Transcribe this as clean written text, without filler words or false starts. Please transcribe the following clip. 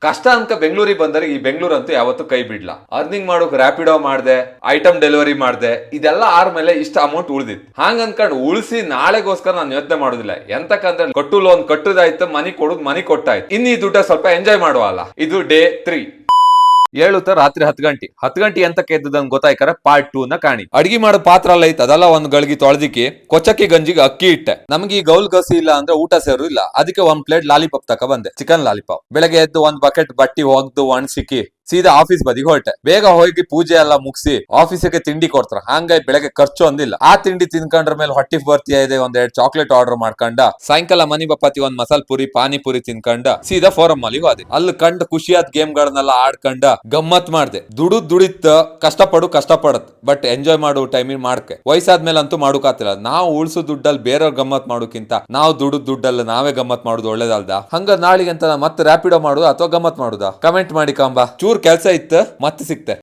ಕಷ್ಟ ಅನ್ಕ ಬೆಂಗಳೂರಿಗೆ ಬಂದರೆ ಈ ಬೆಂಗಳೂರು ಅಂತೂ ಯಾವತ್ತೂ ಕೈ ಬಿಡ್ಲ. ಅರ್ನಿಂಗ್ ಮಾಡೋಕ್ ರ್ಯಾಪಿಡೋ ಮಾಡ್ದೆ, ಐಟಮ್ ಡೆಲಿವರಿ ಮಾಡ್ದೆ, ಇದೆಲ್ಲ ಆದ್ಮೇಲೆ ಇಷ್ಟ ಅಮೌಂಟ್ ಉಳ್ದಿತ್ತು. ಹಾಂಗ್ ಅನ್ಕೊಂಡು ಉಳಿಸಿ ನಾಳೆಗೋಸ್ಕರ ನಾನು ಯೋಚನೆ ಮಾಡೋದಿಲ್ಲ. ಎಂತಕ್ಕಂದ್ರೆ ಕೊಟ್ಟು ಲೋನ್ ಕಟ್ಟುದಾಯ್ತು, ಮನಿ ಕೊಡುದು ಮನಿ ಕೊಟ್ಟಾಯ್ತು, ಇನ್ನು ಈ ದುಡ್ಡ ಸ್ವಲ್ಪ ಎಂಜಾಯ್ ಮಾಡುವಲ್ಲ. ಇದು ಡೇ 3. ಏಳುತ್ತ ರಾತ್ರಿ 10 ಗಂಟೆ ಎಂತಕ್ಕೆ ಎದ್ದದಂಗ್ ಗೊತ್ತಾಯ್ಕರ ಪಾರ್ಟ್ 2 ನ ಕಾಣಿ. ಅಡಿಗೆ ಮಾಡೋ ಪಾತ್ರ ಎಲ್ಲ ಐತ್, ಅದೆಲ್ಲ ಒಂದ್ ಗಳಿಗೆ ತೊಳೆದಿಕ್ಕಿ ಕೊಚ್ಚಕ್ಕಿ ಗಂಜಿಗೆ ಅಕ್ಕಿ ಇಟ್ಟೆ. ನಮ್ಗೆ ಈ ಗೌಲ್ ಗಸಿ ಇಲ್ಲ ಅಂದ್ರೆ ಊಟ ಸೇರು ಇಲ್ಲ. ಅದಕ್ಕೆ 1 ಪ್ಲೇಟ್ ಲಾಲಿಪಾಪ್ ತಕ ಬಂದೆ, ಚಿಕನ್ ಲಾಲಿಪಾಪ್. ಬೆಳಗ್ಗೆ ಎದ್ದು 1 ಬಕೆಟ್ ಬಟ್ಟಿ ಒಗ್ದು ಒಣಸಿಕ್ಕಿ ಸೀದಾ ಆಫೀಸ್ ಬದಿಗೆ ಹೊರಟೆ. ಬೇಗ ಹೋಗಿ ಪೂಜೆ ಎಲ್ಲ ಮುಗಿಸಿ ಆಫೀಸಿಗೆ ತಿಂಡಿ ಕೊಡ್ತಾರ. ಹಂಗಾಗಿ ಬೆಳಗ್ಗೆ ಖರ್ಚು ಒಂದಿಲ್ಲ. ಆ ತಿಂಡಿ ತಿನ್ಕೊಂಡ್ರ ಮೇಲೆ ಹೊಟ್ಟಿ ಬರ್ತಿ ಇದೆ, 2 ಚಾಕ್ಲೇಟ್ ಆರ್ಡರ್ ಮಾಡ್ಕೊಂಡ ಸಾಯಂಕಾಲ ಮನಿ ಬಪ್ಪತಿ 1 ಮಸಾಲ್ ಪುರಿ ಪಾನಿಪುರಿ ತಿನ್ಕೊಂಡ ಸೀದಾ ಫೋರಂ ಮಾಲಿಗೆ ಹೋದೆ. ಅಲ್ಲಿ ಕಂಡು ಖುಷಿಯಾದ ಗೇಮ್ ಗಳನ್ನೆಲ್ಲ ಆಡ್ಕೊಂಡ ಗಮ್ಮತ್ ಮಾಡ್ದೆ. ದುಡಿತ್ ಕಷ್ಟಪಡತ್, ಬಟ್ ಎಂಜಾಯ್ ಮಾಡೋ ಟೈಮಿಗೆ ಮಾಡ್ಕೆ. ವಯಸ್ಸಾದ್ಮೇಲೆ ಅಂತೂ ಮಾಡೋಕಾತಿಲ್ಲ. ನಾವು ಉಳ್ಸೋ ದುಡ್ಡಲ್ಲಿ ಬೇರೆಯವ್ರ ಗಮ್ಮತ್ ಮಾಡೋಕ್ಕಿಂತ ನಾವು ದುಡ್ಡಲ್ಲಿ ನಾವೇ ಗಮ್ಮತ್ ಮಾಡೋದು ಒಳ್ಳೇದಲ್ದ. ಹಂಗ ನಾಳಿಗೆ ಅಂತ ಮತ್ತೆ ರ್ಯಾಪಿಡೋ ಮಾಡುದಾ ಅಥವಾ ಗಮ್ಮತ್ ಮಾಡುದಾ? ಕಮೆಂಟ್ ಮಾಡಿ ಕಾಂಬಾ. ಚೂರ್ ಕೆಲ್ಸ ಇತ್ತು, ಮತ್ತೆ ಸಿಕ್ತೆ.